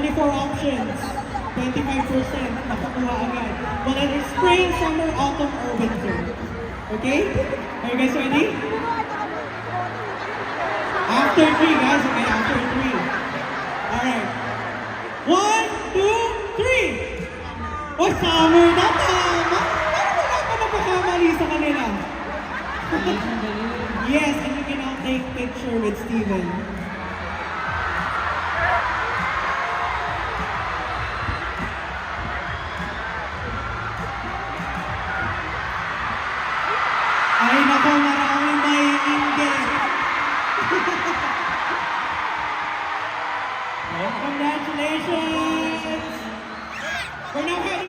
24 options. 25% nakakuha agad. Wala rin spring, summer, autumn, or winter. Okay? Are you guys ready? After 3, guys. Okay, after 3. Alright. 1, 2, 3! Oh, summer na tama! Paano wala ka nagkakamali sa kanila? Yes, and you can now take picture with Steven. Ay, nako, maraming may inggit. Congratulations! We're now